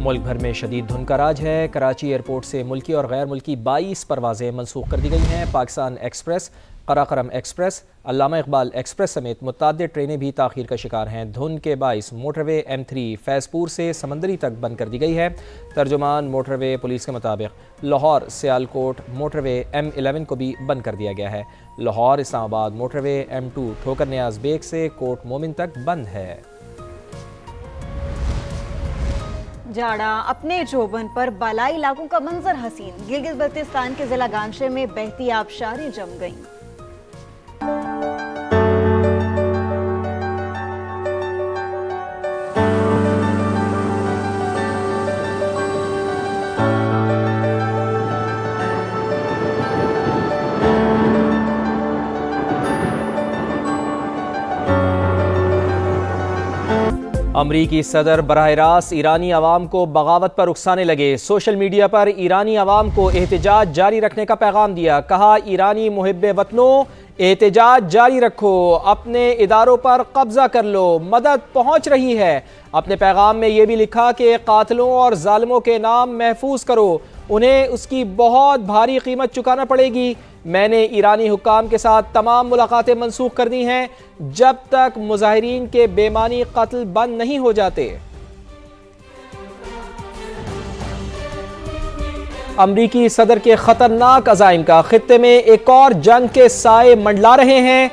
ملک بھر میں شدید دھند کا راج ہے۔ کراچی ایئرپورٹ سے ملکی اور غیر ملکی 22 پروازیں منسوخ کر دی گئی ہیں۔ پاکستان ایکسپریس، قراقرم ایکسپریس، علامہ اقبال ایکسپریس سمیت متعدد ٹرینیں بھی تاخیر کا شکار ہیں۔ دھند کے باعث موٹر وے M3 فیض پور سے سمندری تک بند کر دی گئی ہے۔ ترجمان موٹر وے پولیس کے مطابق لاہور سیالکوٹ موٹر وے M11 کو بھی بند کر دیا گیا ہے۔ لاہور اسلام آباد موٹر وے M2 ٹھوکر نیاز بیگ سے کوٹ مومن تک بند ہے۔ جاڑا اپنے جوبن پر بالائی علاقوں کا منظر حسین۔ گلگت بلتستان کے ضلع گانشے میں بہتی آبشاریں جم گئیں۔ امریکی صدر براہ راست ایرانی عوام کو بغاوت پر اکسانے لگے۔ سوشل میڈیا پر ایرانی عوام کو احتجاج جاری رکھنے کا پیغام دیا۔ کہا ایرانی محب وطنوں احتجاج جاری رکھو، اپنے اداروں پر قبضہ کر لو، مدد پہنچ رہی ہے۔ اپنے پیغام میں یہ بھی لکھا کہ قاتلوں اور ظالموں کے نام محفوظ کرو، انہیں اس کی بہت بھاری قیمت چکانا پڑے گی۔ میں نے ایرانی حکام کے ساتھ تمام ملاقاتیں منسوخ کر دی ہیں جب تک مظاہرین کے بے معنی قتل بند نہیں ہو جاتے۔ امریکی صدر کے خطرناک عزائم کا خطے میں ایک اور جنگ کے سائے منڈلا رہے ہیں۔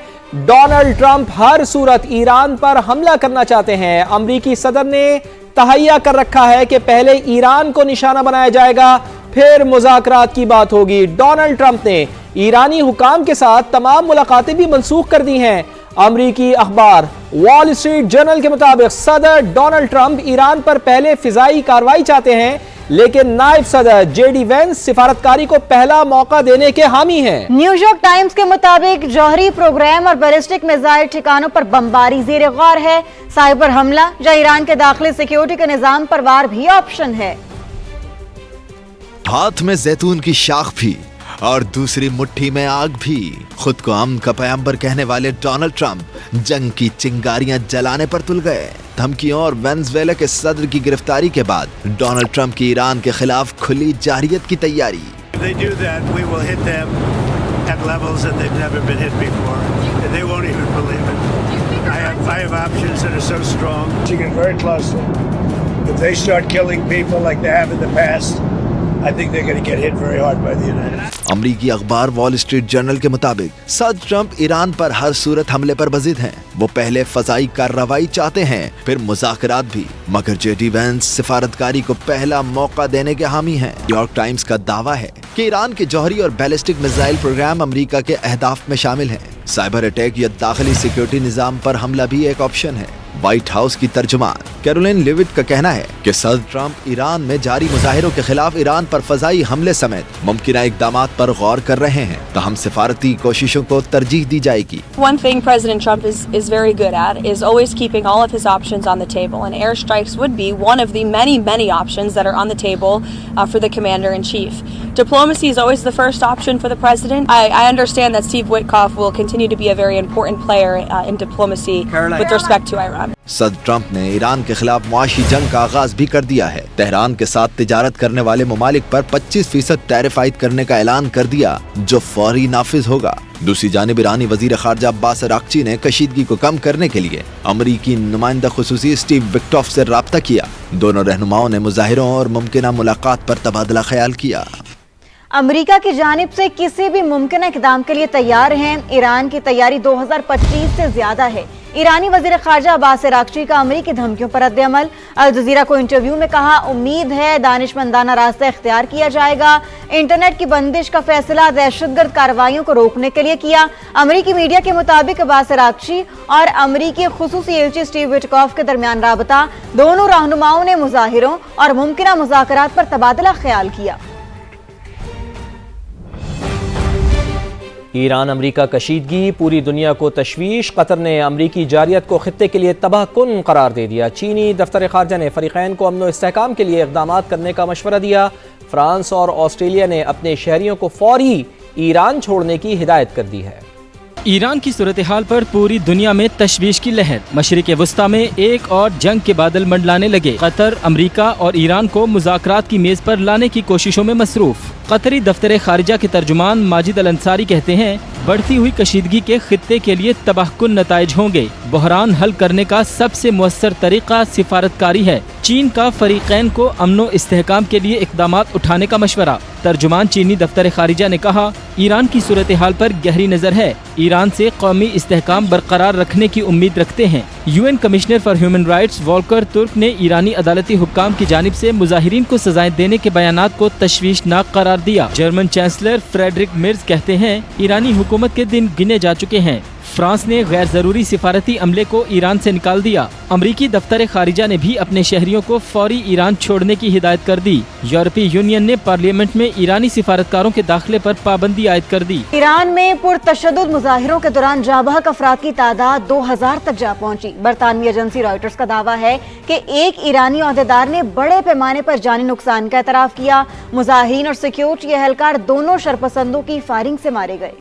ڈونلڈ ٹرمپ ہر صورت ایران پر حملہ کرنا چاہتے ہیں۔ امریکی صدر نے تہیہ کر رکھا ہے کہ پہلے ایران کو نشانہ بنایا جائے گا، پھر مذاکرات کی بات ہوگی۔ ڈونلڈ ٹرمپ نے ایرانی حکام کے ساتھ تمام ملاقاتیں بھی منسوخ کر دی ہیں۔ امریکی اخبار وال اسٹریٹ جرنل کے مطابق صدر ڈونلڈ ٹرمپ ایران پر پہلے فضائی کارروائی چاہتے ہیں، لیکن نائب صدر JD وینس سفارتکاری کو پہلا موقع دینے کے حامی ہیں۔ نیو یارک ٹائمز کے مطابق جوہری پروگرام اور بیلسٹک میزائل ٹھکانوں پر بمباری زیر غور ہے۔ سائبر حملہ یا ایران کے داخلی سیکیورٹی کے نظام پر وار بھی آپشن ہے۔ ہاتھ میں زیتون کی شاخ بھی اور دوسری مٹھی میں آگ بھی۔ خود کو امن کا پیغمبر کہنے والے ڈونلڈ ٹرمپ جنگ کی چنگاریاں جلانے پر تل گئے۔ دھمکیوں اور وینزویلا کے صدر کی گرفتاری کے بعد ڈونلڈ ٹرمپ کی ایران کے خلاف کھلی جارحیت کی تیاری۔ امریکی اخبار وال اسٹریٹ جرنل کے مطابق صدر ٹرمپ ایران پر ہر صورت حملے پر بضد ہیں۔ وہ پہلے فضائی کارروائی چاہتے ہیں، پھر مذاکرات بھی، مگر JD وینس سفارتکاری کو پہلا موقع دینے کے حامی ہیں۔ نیو یارک ٹائمز کا دعویٰ ہے کہ ایران کے جوہری اور بیلسٹک میزائل پروگرام امریکہ کے اہداف میں شامل ہیں۔ سائبر اٹیک یا داخلی سیکیورٹی نظام پر حملہ بھی ایک آپشن ہے۔ وائٹ ہاؤس کی ترجمان کیرولین لیوٹ کا کہنا ہے کہ صدر ٹرمپ ایران میں جاری مظاہروں کے خلاف ایران پر فضائی حملے سمیت ممکنہ اقدامات پر غور کر رہے ہیں، تاہم سفارتی کوششوں کو ترجیح دی جائے گی۔ One thing President Trump is very good at is always keeping all of his options on the table, and airstrikes would be one of the many options that are on the table for the commander-in-chief. Diplomacy is always the first option for the president. I understand that Steve Witkoff will continue to be a very important player in diplomacy with respect to Iran. صدر Trump نے ایران کے خلاف معاشی جنگ کا آغاز بھی کر دیا ہے۔ تہران کے ساتھ تجارت کرنے والے ممالک پر 25% ٹیرف عائد کرنے کا اعلان کر دیا، جو فوری نافذ ہوگا۔ دوسری جانب ایرانی وزیر خارجہ عباس عراقچی نے کشیدگی کو کم کرنے کے لیے امریکی نمائندہ خصوصی اسٹیو وٹکوف سے رابطہ کیا۔ دونوں رہنماؤں نے مظاہروں اور ممکنہ ملاقات پر تبادلہ خیال کیا۔ امریکہ کی جانب سے کسی بھی ممکنہ اقدام کے لیے تیار ہیں۔ ایران کی تیاری 2025 سے زیادہ ہے۔ ایرانی وزیر خارجہ عباس عراقچی کا امریکی دھمکیوں پر رد عمل۔ الجزیرہ کو انٹرویو میں کہا، امید ہے دانشمندانہ راستہ اختیار کیا جائے گا۔ انٹرنیٹ کی بندش کا فیصلہ دہشت گرد کارروائیوں کو روکنے کے لیے کیا۔ امریکی میڈیا کے مطابق عباس عراقچی اور امریکی خصوصی ایلچی اسٹیو وٹکوف کے درمیان رابطہ، دونوں رہنماؤں نے مظاہروں اور ممکنہ مذاکرات پر تبادلہ خیال کیا۔ ایران امریکہ کشیدگی، پوری دنیا کو تشویش۔ قطر نے امریکی جارحیت کو خطے کے لیے تباہ کن قرار دے دیا۔ چینی دفتر خارجہ نے فریقین کو امن و استحکام کے لیے اقدامات کرنے کا مشورہ دیا۔ فرانس اور آسٹریلیا نے اپنے شہریوں کو فوری ایران چھوڑنے کی ہدایت کر دی ہے۔ ईरान की सूरत हाल पर पूरी दुनिया में तशवीश की लहर। मशरिक वस्ता में एक और जंग के बादल मंडलाने लगे। कतर, अमरीका और ईरान को मुज़ाकरात की मेज पर लाने की कोशिशों में मसरूफ। कतरी दफ्तर खारिजा के तर्जुमान माजिद अल अंसारी कहते हैं, बढ़ती हुई कशीदगी के खित्ते के लिए तबाहकुन नताइज होंगे। बहरान हल करने का सबसे मुअस्सर तरीका सिफारतकारी है। चीन का फरीकैन को अमनो इस्तेहकाम के लिए इक़दामात उठाने का मशवरा। तर्जुमान चीनी दफ्तर खारिजा ने कहा, ईरान की सूरत हाल पर गहरी नज़र है। ईरान से कौमी इस्तेहकाम बरकरार रखने की उम्मीद रखते हैं। UN commissioner for human rights Volker तुर्क ने ईरानी अदालती हुक्काम की जानिब से मुजाहिरीन को सजाएं देने के बयानात को तशवीशनाक करार दिया। जर्मन चांसलर फ्रेडरिक मिर्ज कहते हैं, ईरानी हुकूमत के दिन गिने जा चुके हैं। फ्रांस ने गैर जरूरी सिफारती अमले को ईरान से निकाल दिया। अमरीकी दफ्तर खारिजा ने भी अपने शहरियों को फौरी ईरान छोड़ने की हिदायत कर दी। यूरोपीय यूनियन ने पार्लियामेंट में ईरानी सिफारतकारों के दाखिले पर पाबंदी आयद कर दी। ईरान में पुरतशद्दुद मुजाहिरों के दौरान जाबहक अफराद की तादाद 2000 तक जा पहुंची। बरतानवी एजेंसी रॉयटर्स का दावा है कि एक ईरानी ओहदेदार ने बड़े पैमाने पर जानी नुकसान का एतराफ किया। मुजाहिरीन और सिक्योरिटी एहलकार दोनों शरपसंदों की फायरिंग से मारे गए।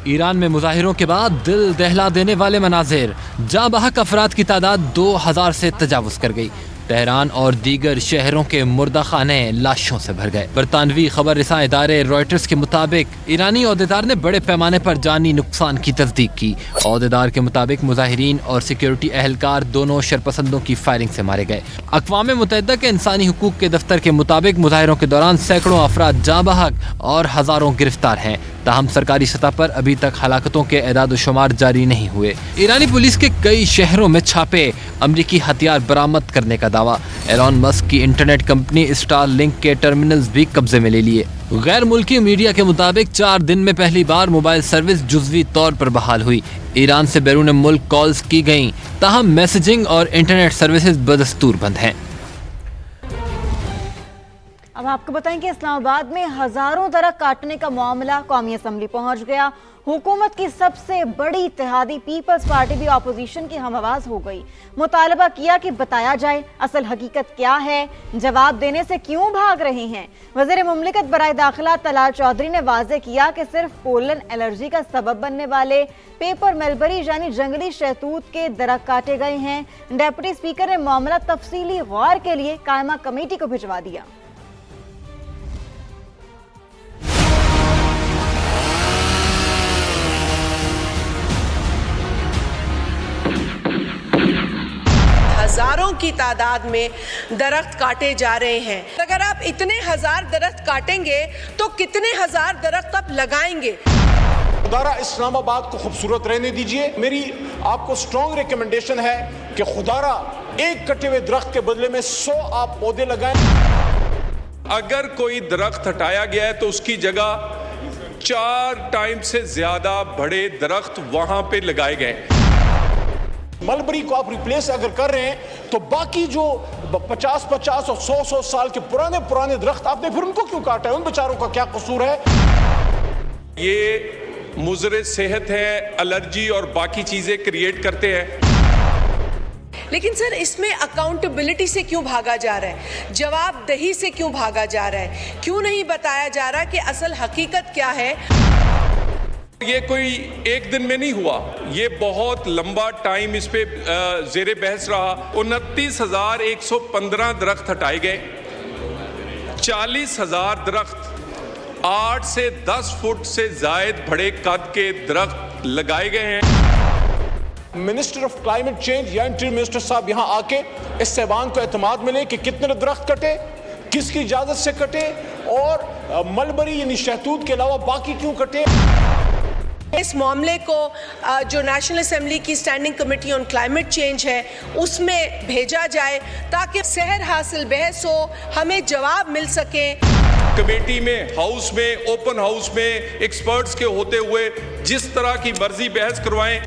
ईरान में मुजाहिरों के बाद दिल दहला देने वाले मनाजिर। जाबहक अफराद की तादाद 2000 से तजावुज कर गई। तेहरान और दीगर शहरों के मुर्दा खाने लाशों से भर गए। बरतानवी खबर रिसां इदारे रॉयटर्स के मुताबिक ईरानी ओहदेदार ने बड़े पैमाने पर जानी नुकसान की तस्दीक की। ओहदेदार के मुताबिक मुजाहिरीन और सिक्योरिटी एहलकार दोनों शरपसंदों की फायरिंग से मारे गए। अक़वाम मुत्तहिदा के इंसानी हुकूक के दफ्तर के मुताबिक मुजाहिरों के दौरान सैकड़ों अफराद जाबहक और हज़ारों गिरफ्तार हैं। ताहम सरकारी सतह पर अभी तक हलाकतों के एदाद शुमार जारी नहीं हुए। ईरानी पुलिस के कई शहरों में छापे, अमरीकी हथियार बरामद करने का दावा। एलॉन मस्क की इंटरनेट कंपनी स्टार लिंक के टर्मिनल्स भी कब्जे में ले लिए। गैर मुल्की मीडिया के मुताबिक 4 दिन में पहली बार मोबाइल सर्विस जुज़वी तौर पर बहाल हुई। ईरान से बैरून मुल्क कॉल्स की गईं, ताहम मैसेजिंग और इंटरनेट सर्विसेज बदस्तूर बंद हैं। अब आपको बताएं कि इस्लामाबाद में हजारों दरख्त काटने का मामला कौमी असम्बली पहुंच गया। हुकूमत की सबसे बड़ी इत्तेहादी पीपल्स पार्टी भी अपोजिशन की हम आवाज हो गई। मुतालबा किया कि बताया जाए असल हकीकत क्या है, जवाब देने से क्यों भाग रहे हैं। वज़ीर मुमलिकत बराए दाखिला तलाल चौधरी ने वाज़े किया कि सिर्फ पोलन एलर्जी का सबब बनने वाले पेपर मलबरी यानी जंगली शहतूत के दरख्त काटे गए हैं। डेप्यूटी स्पीकर ने मामला तफसीली गौर के लिए कायमा कमेटी को भिजवा दिया। हजारों की तादाद में दरख्त काटे जा रहे हैं। अगर आप इतने हजार दरख्त काटेंगे तो कितने हजार दरख्त आप लगाएंगे? खुदारा इस्लामाबाद को खूबसूरत रहने दीजिए। मेरी आपको स्ट्रॉन्ग रिकमेंडेशन है कि खुदारा एक कटे हुए दरख्त के बदले में 100 आप पौधे लगाएं। अगर कोई दरख्त हटाया गया है तो उसकी जगह 4 टाइम से ज्यादा बड़े दरख्त वहां पे लगाए गए। मलबरी को आप रिप्लेस अगर कर रहे हैं तो बाकी जो 50-50 और 100 साल के पुराने दरख्त आपने फिर उनको क्यों काटा है? उन बेचारों का क्या कसूर है? ये मुज़र सेहत है, एलर्जी और बाकी चीजें क्रिएट करते हैं। लेकिन सर, इसमें अकाउंटेबिलिटी से क्यों भागा जा रहा है? जवाबदेही से क्यों भागा जा रहा है? क्यों नहीं बताया जा रहा कि असल हकीकत क्या है? ये कोई एक दिन में नहीं हुआ, ये बहुत लंबा टाइम इस पे ज़ेरे बहस रहा। 29,115 दरख्त हटाए गए, 40,000 दरख्त 8 से 10 फुट से जायद बड़े कद के दरख्त लगाए गए हैं। मिनिस्टर ऑफ क्लाइमेट चेंज या इंटीरियर मिनिस्टर साहब यहाँ आके इस ऐवान को एतमाद मिले कि कितने दरख्त कटे, किसकी इजाजत से कटे और मलबरी यानी शहतूत के अलावा बाकी क्यों कटे। इस मामले को जो नेशनल असेंबली की standing committee on climate change है उसमें भेजा जाए ताकि सेहर हासिल बहस हो, हमें जवाब मिल सके। कमेटी में, हाउस में, ओपन हाउस में एक्सपर्ट्स के होते हुए जिस तरह की मर्जी बहस करवाएं।